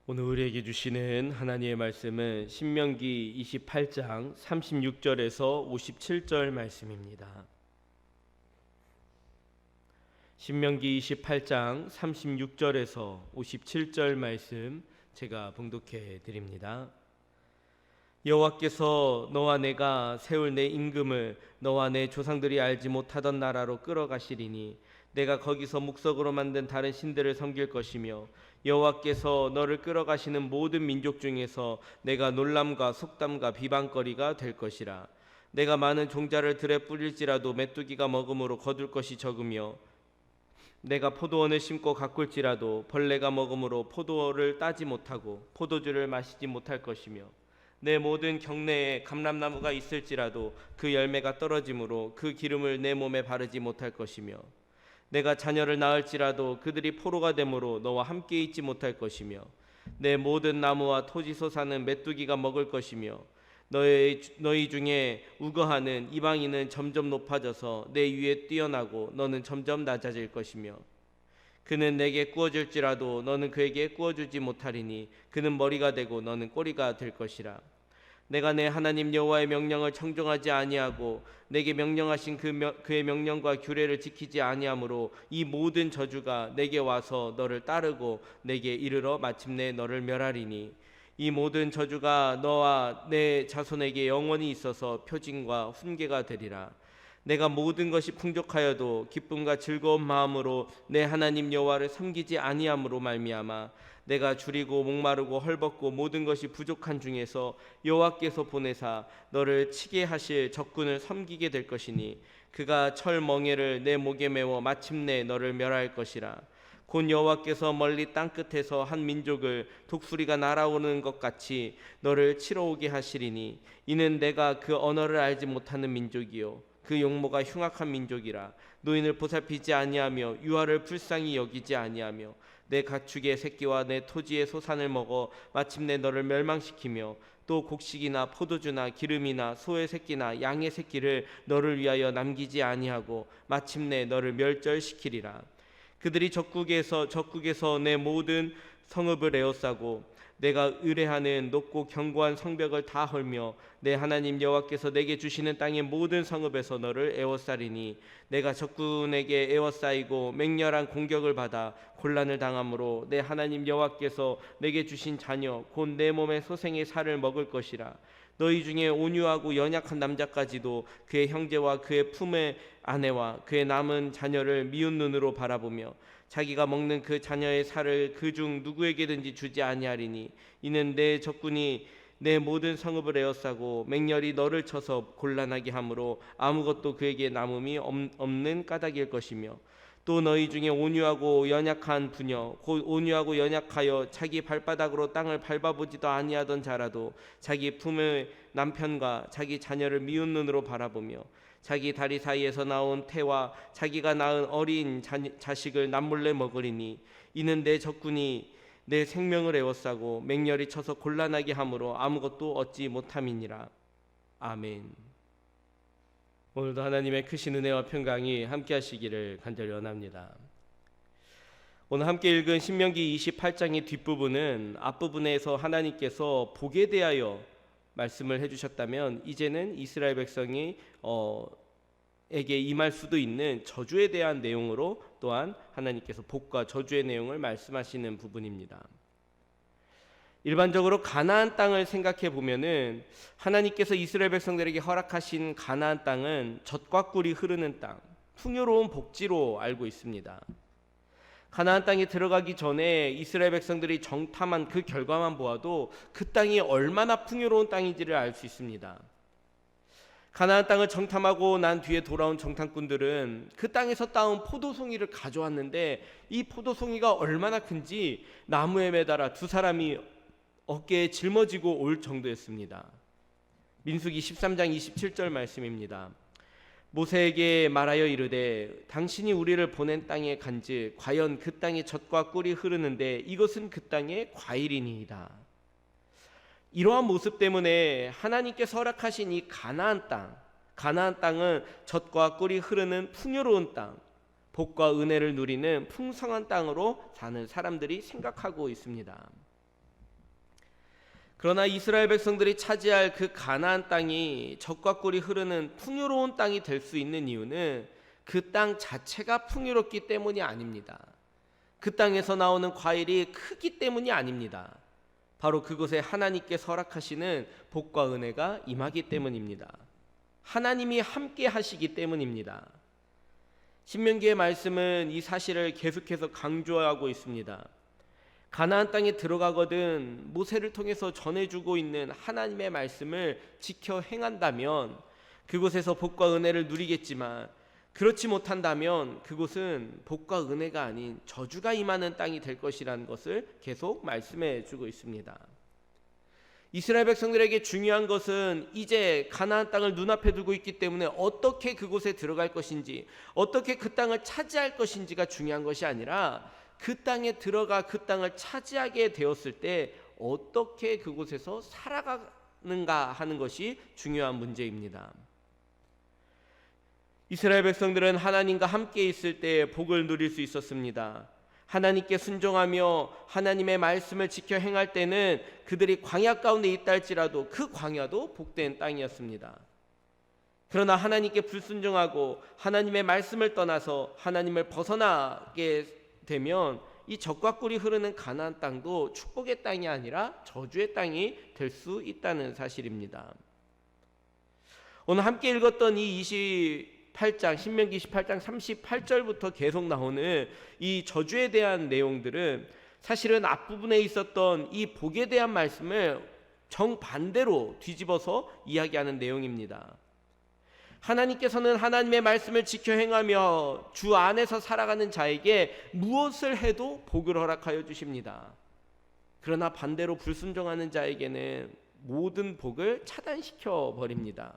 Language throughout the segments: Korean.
오늘 우리에게 주시는 하나님의 말씀은 신명기 28장 36절에서 57절 말씀입니다. 신명기 28장 36절에서 57절 말씀 제가 봉독해 드립니다. 여호와께서 너와 내가 세울 내 임금을 너와 내 조상들이 알지 못하던 나라로 끌어가시리니 내가 거기서 묵석으로 만든 다른 신들을 섬길 것이며 여호와께서 너를 끌어가시는 모든 민족 중에서 내가 놀람과 속담과 비방거리가 될 것이라. 내가 많은 종자를 들에 뿌릴지라도 메뚜기가 먹음으로 거둘 것이 적으며 내가 포도원을 심고 가꿀지라도 벌레가 먹음으로 포도를 따지 못하고 포도주를 마시지 못할 것이며 내 모든 경내에 감람나무가 있을지라도 그 열매가 떨어짐으로 그 기름을 내 몸에 바르지 못할 것이며 내가 자녀를 낳을지라도 그들이 포로가 되므로 너와 함께 있지 못할 것이며 내 모든 나무와 토지소사는 메뚜기가 먹을 것이며 너희 중에 우거하는 이방인은 점점 높아져서 내 위에 뛰어나고 너는 점점 낮아질 것이며 그는 내게 구워줄지라도 너는 그에게 구워주지 못하리니 그는 머리가 되고 너는 꼬리가 될 것이라. 내가 내 하나님 여호와의 명령을 청종하지 아니하고 내게 명령하신 그의 명령과 규례를 지키지 아니하므로 이 모든 저주가 내게 와서 너를 따르고 내게 이르러 마침내 너를 멸하리니 이 모든 저주가 너와 내 자손에게 영원히 있어서 표징과 훈계가 되리라. 내가 모든 것이 풍족하여도 기쁨과 즐거운 마음으로 내 하나님 여호와를 섬기지 아니함으로 말미암아 내가 줄이고 목마르고 헐벗고 모든 것이 부족한 중에서 여호와께서 보내사 너를 치게 하실 적군을 섬기게 될 것이니 그가 철 멍에를 내 목에 메워 마침내 너를 멸할 것이라. 곧 여호와께서 멀리 땅 끝에서 한 민족을 독수리가 날아오는 것 같이 너를 치러 오게 하시리니 이는 내가 그 언어를 알지 못하는 민족이요 그 용모가 흉악한 민족이라. 노인을 보살피지 아니하며 유아를 불쌍히 여기지 아니하며 내 가축의 새끼와 내 토지의 소산을 먹어 마침내 너를 멸망시키며 또 곡식이나 포도주나 기름이나 소의 새끼나 양의 새끼를 너를 위하여 남기지 아니하고 마침내 너를 멸절시키리라. 그들이 적국에서 내 모든 성읍을 에워싸고 내가 의뢰하는 높고 견고한 성벽을 다 헐며 내 하나님 여호와께서 내게 주시는 땅의 모든 성읍에서 너를 에워싸리니 내가 적군에게 에워싸이고 맹렬한 공격을 받아 곤란을 당함으로 내 하나님 여호와께서 내게 주신 자녀 곧 내 몸의 소생의 살을 먹을 것이라. 너희 중에 온유하고 연약한 남자까지도 그의 형제와 그의 품의 아내와 그의 남은 자녀를 미운 눈으로 바라보며 자기가 먹는 그 자녀의 살을 그중 누구에게든지 주지 아니하리니 이는 내 적군이 내 모든 성읍을 에워싸고 맹렬히 너를 쳐서 곤란하게 함으로 아무것도 그에게 남음이 없는 까닭일 것이며 또 너희 중에 온유하고 연약한 부녀 곧 온유하고 연약하여 자기 발바닥으로 땅을 밟아보지도 아니하던 자라도 자기 품의 남편과 자기 자녀를 미운 눈으로 바라보며 자기 다리 사이에서 나온 태와 자기가 낳은 어린 자식을 남몰래 먹으리니 이는 내 적군이 내 생명을 에워싸고 맹렬히 쳐서 곤란하게 함으로 아무것도 얻지 못함이니라. 아멘. 오늘도 하나님의 크신 은혜와 평강이 함께 하시기를 간절히 원합니다. 오늘 함께 읽은 신명기 28장의 뒷부분은 앞부분에서 하나님께서 복에 대하여 말씀을 해주셨다면 이제는 이스라엘 백성이 에게 임할 수도 있는 저주에 대한 내용으로 또한 하나님께서 복과 저주의 내용을 말씀하시는 부분입니다. 일반적으로 가나안 땅을 생각해 보면은 하나님께서 이스라엘 백성들에게 허락하신 가나안 땅은 젖과 꿀이 흐르는 땅, 풍요로운 복지로 알고 있습니다. 가나안 땅에 들어가기 전에 이스라엘 백성들이 정탐한 그 결과만 보아도 그 땅이 얼마나 풍요로운 땅인지를 알 수 있습니다. 가나안 땅을 정탐하고 난 뒤에 돌아온 정탐꾼들은 그 땅에서 따온 포도송이를 가져왔는데 이 포도송이가 얼마나 큰지 나무에 매달아 두 사람이 어깨에 짊어지고 올 정도였습니다. 민수기 13장 27절 말씀입니다. 모세에게 말하여 이르되 당신이 우리를 보낸 땅에 간즉 과연 그 땅에 젖과 꿀이 흐르는데 이것은 그 땅의 과일이니이다. 이러한 모습 때문에 하나님께서 허락하신 이 가나안 땅은 젖과 꿀이 흐르는 풍요로운 땅, 복과 은혜를 누리는 풍성한 땅으로 사는 사람들이 생각하고 있습니다. 그러나 이스라엘 백성들이 차지할 그 가나안 땅이 젖과 꿀이 흐르는 풍요로운 땅이 될 수 있는 이유는 그 땅 자체가 풍요롭기 때문이 아닙니다. 그 땅에서 나오는 과일이 크기 때문이 아닙니다. 바로 그곳에 하나님께 허락하시는 복과 은혜가 임하기 때문입니다. 하나님이 함께 하시기 때문입니다. 신명기의 말씀은 이 사실을 계속해서 강조하고 있습니다. 가나안 땅에 들어가거든 모세를 통해서 전해주고 있는 하나님의 말씀을 지켜 행한다면 그곳에서 복과 은혜를 누리겠지만, 그렇지 못한다면 그곳은 복과 은혜가 아닌 저주가 임하는 땅이 될 것이라는 것을 계속 말씀해 주고 있습니다. 이스라엘 백성들에게 중요한 것은 이제 가나안 땅을 눈앞에 두고 있기 때문에 어떻게 그곳에 들어갈 것인지, 어떻게 그 땅을 차지할 것인지가 중요한 것이 아니라 그 땅에 들어가 그 땅을 차지하게 되었을 때 어떻게 그곳에서 살아가는가 하는 것이 중요한 문제입니다. 이스라엘 백성들은 하나님과 함께 있을 때 복을 누릴 수 있었습니다. 하나님께 순종하며 하나님의 말씀을 지켜 행할 때는 그들이 광야 가운데 있다 할지라도 그 광야도 복된 땅이었습니다. 그러나 하나님께 불순종하고 하나님의 말씀을 떠나서 하나님을 벗어나게 되면 이 젖과 꿀이 흐르는 가나안 땅도 축복의 땅이 아니라 저주의 땅이 될 수 있다는 사실입니다. 오늘 함께 읽었던 이 28장 신명기 28장 38절부터 계속 나오는 이 저주에 대한 내용들은 사실은 앞부분에 있었던 이 복에 대한 말씀을 정반대로 뒤집어서 이야기하는 내용입니다. 하나님께서는 하나님의 말씀을 지켜 행하며 주 안에서 살아가는 자에게 무엇을 해도 복을 허락하여 주십니다. 그러나 반대로 불순종하는 자에게는 모든 복을 차단시켜 버립니다.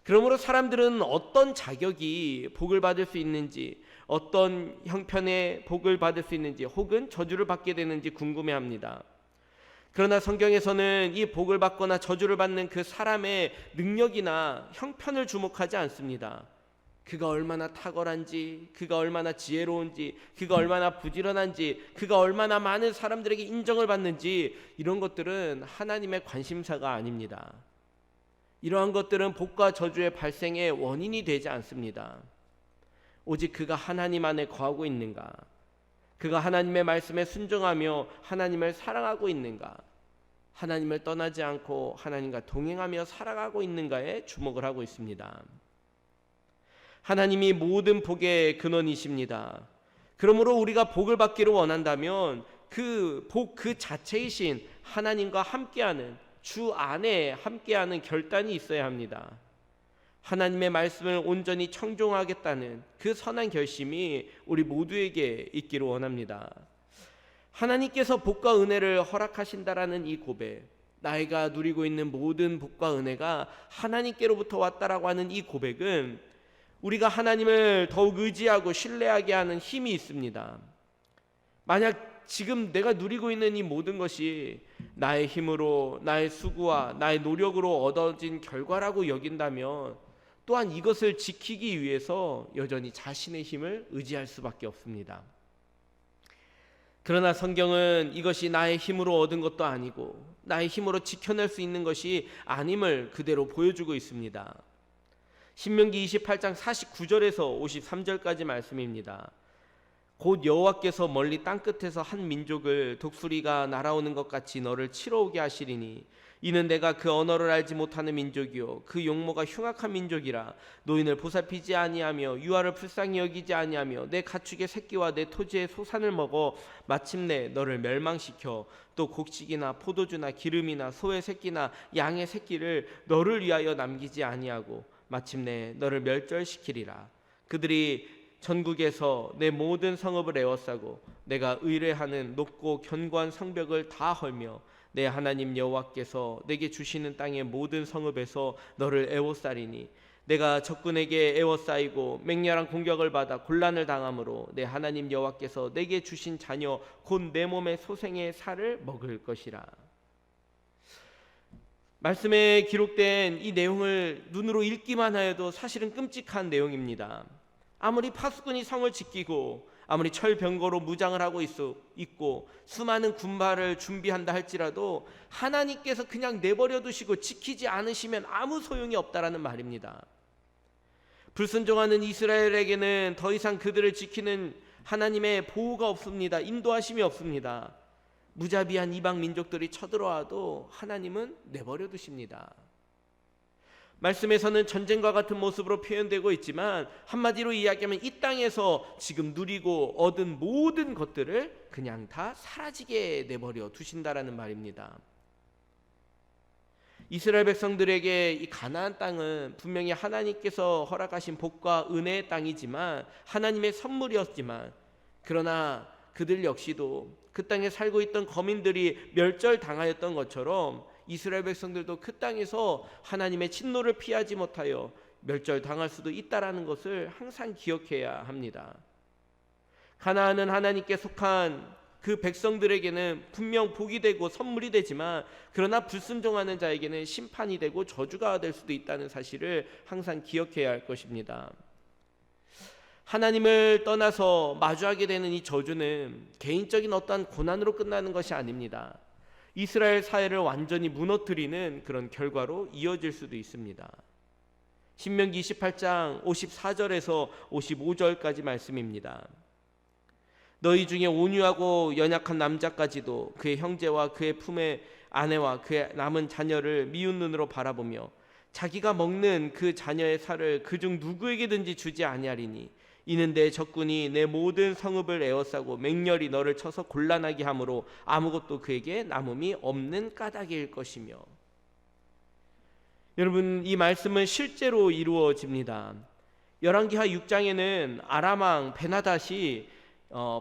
그러므로 사람들은 어떤 자격이 복을 받을 수 있는지, 어떤 형편의 복을 받을 수 있는지, 혹은 저주를 받게 되는지 궁금해합니다. 그러나 성경에서는 이 복을 받거나 저주를 받는 그 사람의 능력이나 형편을 주목하지 않습니다. 그가 얼마나 탁월한지, 그가 얼마나 지혜로운지, 그가 얼마나 부지런한지, 그가 얼마나 많은 사람들에게 인정을 받는지, 이런 것들은 하나님의 관심사가 아닙니다. 이러한 것들은 복과 저주의 발생의 원인이 되지 않습니다. 오직 그가 하나님 안에 거하고 있는가, 그가 하나님의 말씀에 순종하며 하나님을 사랑하고 있는가, 하나님을 떠나지 않고 하나님과 동행하며 살아가고 있는가에 주목을 하고 있습니다. 하나님이 모든 복의 근원이십니다. 그러므로 우리가 복을 받기를 원한다면 그 복 그 자체이신 하나님과 함께하는, 주 안에 함께하는 결단이 있어야 합니다. 하나님의 말씀을 온전히 청종하겠다는 그 선한 결심이 우리 모두에게 있기를 원합니다. 하나님께서 복과 은혜를 허락하신다라는 이 고백, 나이가 누리고 있는 모든 복과 은혜가 하나님께로부터 왔다라고 하는 이 고백은 우리가 하나님을 더욱 의지하고 신뢰하게 하는 힘이 있습니다. 만약 지금 내가 누리고 있는 이 모든 것이 나의 힘으로, 나의 수고와 나의 노력으로 얻어진 결과라고 여긴다면 또한 이것을 지키기 위해서 여전히 자신의 힘을 의지할 수밖에 없습니다. 그러나 성경은 이것이 나의 힘으로 얻은 것도 아니고 나의 힘으로 지켜낼 수 있는 것이 아님을 그대로 보여주고 있습니다. 신명기 28장 49절에서 53절까지 말씀입니다. 곧 여호와께서 멀리 땅끝에서 한 민족을 독수리가 날아오는 것 같이 너를 치러 오게 하시리니 이는 내가 그 언어를 알지 못하는 민족이요 그 용모가 흉악한 민족이라. 노인을 보살피지 아니하며 유아를 불쌍히 여기지 아니하며 내 가축의 새끼와 내 토지의 소산을 먹어 마침내 너를 멸망시켜 또 곡식이나 포도주나 기름이나 소의 새끼나 양의 새끼를 너를 위하여 남기지 아니하고 마침내 너를 멸절시키리라. 그들이 전국에서 내 모든 성읍을 에워싸고 내가 의뢰하는 높고 견고한 성벽을 다 헐며 내 하나님 여호와께서 내게 주시는 땅의 모든 성읍에서 너를 에워싸리니 내가 적군에게 에워싸이고 맹렬한 공격을 받아 곤란을 당함으로 내 하나님 여호와께서 내게 주신 자녀 곧 내 몸의 소생의 살을 먹을 것이라. 말씀에 기록된 이 내용을 눈으로 읽기만 하여도 사실은 끔찍한 내용입니다. 아무리 파수꾼이 성을 지키고 아무리 철병거로 무장을 하고 있고 수많은 군발을 준비한다 할지라도 하나님께서 그냥 내버려 두시고 지키지 않으시면 아무 소용이 없다라는 말입니다. 불순종하는 이스라엘에게는 더 이상 그들을 지키는 하나님의 보호가 없습니다. 인도하심이 없습니다. 무자비한 이방 민족들이 쳐들어와도 하나님은 내버려 두십니다. 말씀에서는 전쟁과 같은 모습으로 표현되고 있지만 한마디로 이야기하면 이 땅에서 지금 누리고 얻은 모든 것들을 그냥 다 사라지게 내버려 두신다라는 말입니다. 이스라엘 백성들에게 이 가나안 땅은 분명히 하나님께서 허락하신 복과 은혜의 땅이지만 하나님의 선물이었지만 그러나 그들 역시도 그 땅에 살고 있던 거민들이 멸절당하였던 것처럼 이스라엘 백성들도 그 땅에서 하나님의 진노를 피하지 못하여 멸절당할 수도 있다라는 것을 항상 기억해야 합니다. 가나안은 하나님께 속한 그 백성들에게는 분명 복이 되고 선물이 되지만 그러나 불순종하는 자에게는 심판이 되고 저주가 될 수도 있다는 사실을 항상 기억해야 할 것입니다. 하나님을 떠나서 마주하게 되는 이 저주는 개인적인 어떠한 고난으로 끝나는 것이 아닙니다. 이스라엘 사회를 완전히 무너뜨리는 그런 결과로 이어질 수도 있습니다. 신명기 28장 54절에서 55절까지 말씀입니다. 너희 중에 온유하고 연약한 남자까지도 그의 형제와 그의 품의 아내와 그의 남은 자녀를 미운 눈으로 바라보며 자기가 먹는 그 자녀의 살을 그중 누구에게든지 주지 아니하리니 이는 내 적군이 내 모든 성읍을 에워싸고 맹렬히 너를 쳐서 곤란하게 함으로 아무것도 그에게 남음이 없는 까닭일 것이며. 여러분, 이 말씀은 실제로 이루어집니다. 열왕기하 6장에는 아람 왕 베나닷이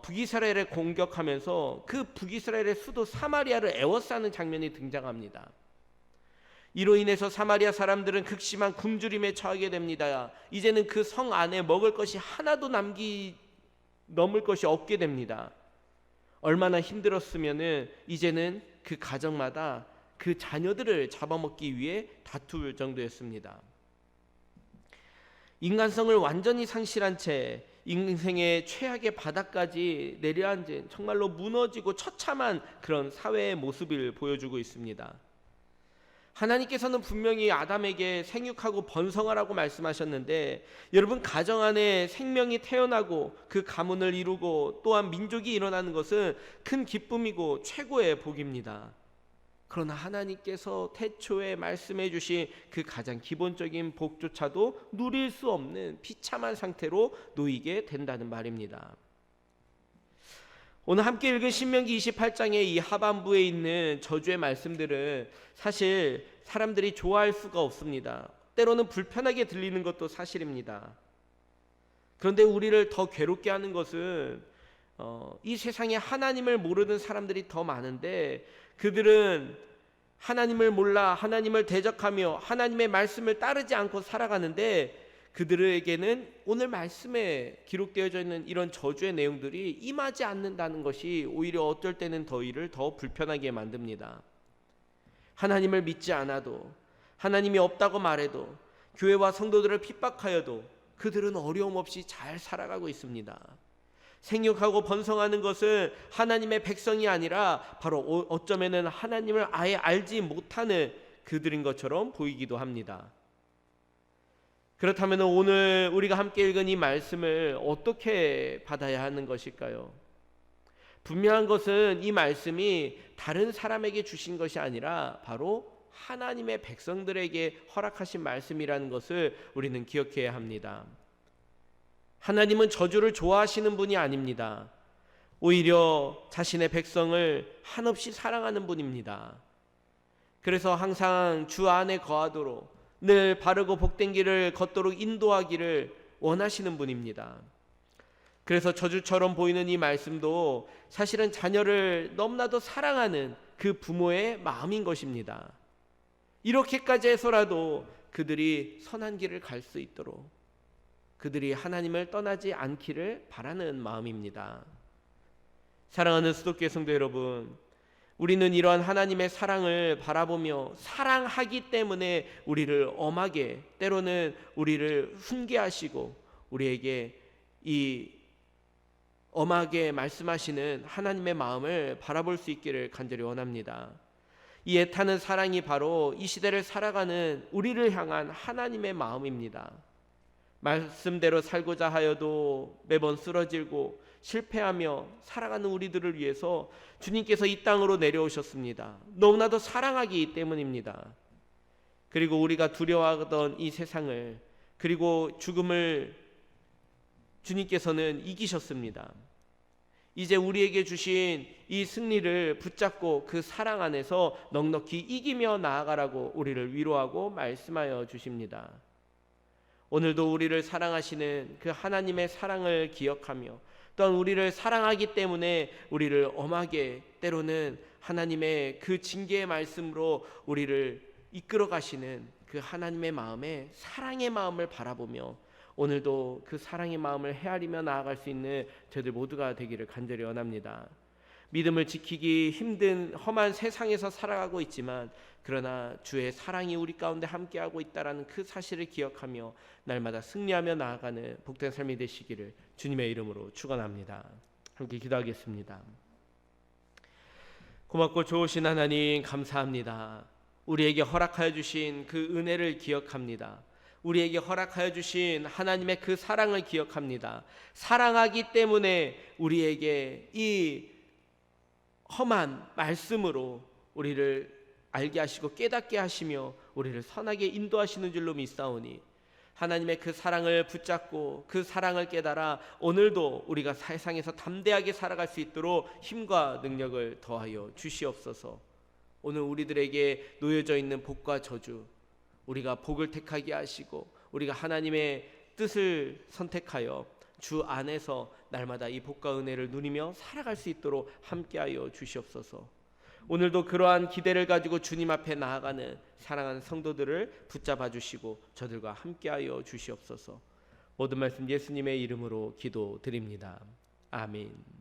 북이스라엘을 공격하면서 그 북이스라엘의 수도 사마리아를 에워싸는 장면이 등장합니다. 이로 인해서 사마리아 사람들은 극심한 굶주림에 처하게 됩니다. 이제는 그 성 안에 먹을 것이 하나도 넘을 것이 없게 됩니다. 얼마나 힘들었으면은 이제는 그 가정마다 그 자녀들을 잡아먹기 위해 다툴 정도였습니다. 인간성을 완전히 상실한 채 인생의 최악의 바닥까지 내려앉은 정말로 무너지고 처참한 그런 사회의 모습을 보여주고 있습니다. 하나님께서는 분명히 아담에게 생육하고 번성하라고 말씀하셨는데 여러분, 가정 안에 생명이 태어나고 그 가문을 이루고 또한 민족이 일어나는 것은 큰 기쁨이고 최고의 복입니다. 그러나 하나님께서 태초에 말씀해 주신 그 가장 기본적인 복조차도 누릴 수 없는 비참한 상태로 놓이게 된다는 말입니다. 오늘 함께 읽은 신명기 28장의 이 하반부에 있는 저주의 말씀들은 사실 사람들이 좋아할 수가 없습니다. 때로는 불편하게 들리는 것도 사실입니다. 그런데 우리를 더 괴롭게 하는 것은 이 세상에 하나님을 모르는 사람들이 더 많은데 그들은 하나님을 몰라 하나님을 대적하며 하나님의 말씀을 따르지 않고 살아가는데 그들에게는 오늘 말씀에 기록되어져 있는 이런 저주의 내용들이 임하지 않는다는 것이 오히려 어떨 때는 이를 더 불편하게 만듭니다. 하나님을 믿지 않아도, 하나님이 없다고 말해도, 교회와 성도들을 핍박하여도 그들은 어려움 없이 잘 살아가고 있습니다. 생육하고 번성하는 것은 하나님의 백성이 아니라 바로 어쩌면은 하나님을 아예 알지 못하는 그들인 것처럼 보이기도 합니다. 그렇다면 오늘 우리가 함께 읽은 이 말씀을 어떻게 받아야 하는 것일까요? 분명한 것은 이 말씀이 다른 사람에게 주신 것이 아니라 바로 하나님의 백성들에게 허락하신 말씀이라는 것을 우리는 기억해야 합니다. 하나님은 저주를 좋아하시는 분이 아닙니다. 오히려 자신의 백성을 한없이 사랑하는 분입니다. 그래서 항상 주 안에 거하도록 늘 바르고 복된 길을 걷도록 인도하기를 원하시는 분입니다. 그래서 저주처럼 보이는 이 말씀도 사실은 자녀를 너무나도 사랑하는 그 부모의 마음인 것입니다. 이렇게까지 해서라도 그들이 선한 길을 갈 수 있도록 그들이 하나님을 떠나지 않기를 바라는 마음입니다. 사랑하는 수도교회 성도 여러분, 우리는 이러한 하나님의 사랑을 바라보며 사랑하기 때문에 우리를 엄하게 때로는 우리를 훈계하시고 우리에게 이 엄하게 말씀하시는 하나님의 마음을 바라볼 수 있기를 간절히 원합니다. 이 애타는 사랑이 바로 이 시대를 살아가는 우리를 향한 하나님의 마음입니다. 말씀대로 살고자 하여도 매번 쓰러지고 실패하며 살아가는 우리들을 위해서 주님께서 이 땅으로 내려오셨습니다. 너무나도 사랑하기 때문입니다. 그리고 우리가 두려워하던 이 세상을, 그리고 죽음을 주님께서는 이기셨습니다. 이제 우리에게 주신 이 승리를 붙잡고 그 사랑 안에서 넉넉히 이기며 나아가라고 우리를 위로하고 말씀하여 주십니다. 오늘도 우리를 사랑하시는 그 하나님의 사랑을 기억하며, 또한 우리를 사랑하기 때문에 우리를 엄하게, 때로는 하나님의 그 징계의 말씀으로 우리를 이끌어 가시는 그 하나님의 마음에, 사랑의 마음을 바라보며 오늘도 그 사랑의 마음을 헤아리며 나아갈 수 있는 저희들 모두가 되기를 간절히 원합니다. 믿음을 지키기 힘든 험한 세상에서 살아가고 있지만, 그러나 주의 사랑이 우리 가운데 함께하고 있다는 그 사실을 기억하며 날마다 승리하며 나아가는 복된 삶이 되시기를 주님의 이름으로 축원합니다. 함께 기도하겠습니다. 고맙고 좋으신 하나님, 감사합니다. 우리에게 허락하여 주신 그 은혜를 기억합니다. 우리에게 허락하여 주신 하나님의 그 사랑을 기억합니다. 사랑하기 때문에 우리에게 이 험한 말씀으로 우리를 알게 하시고 깨닫게 하시며 우리를 선하게 인도하시는 줄로 믿사오니, 하나님의 그 사랑을 붙잡고 그 사랑을 깨달아 오늘도 우리가 세상에서 담대하게 살아갈 수 있도록 힘과 능력을 더하여 주시옵소서. 오늘 우리들에게 놓여져 있는 복과 저주, 우리가 복을 택하게 하시고 우리가 하나님의 뜻을 선택하여 주 안에서 날마다 이 복과 은혜를 누리며 살아갈 수 있도록 함께하여 주시옵소서. 오늘도 그러한 기대를 가지고 주님 앞에 나아가는 사랑하는 성도들을 붙잡아 주시고 저들과 함께하여 주시옵소서. 모든 말씀 예수님의 이름으로 기도드립니다. 아멘.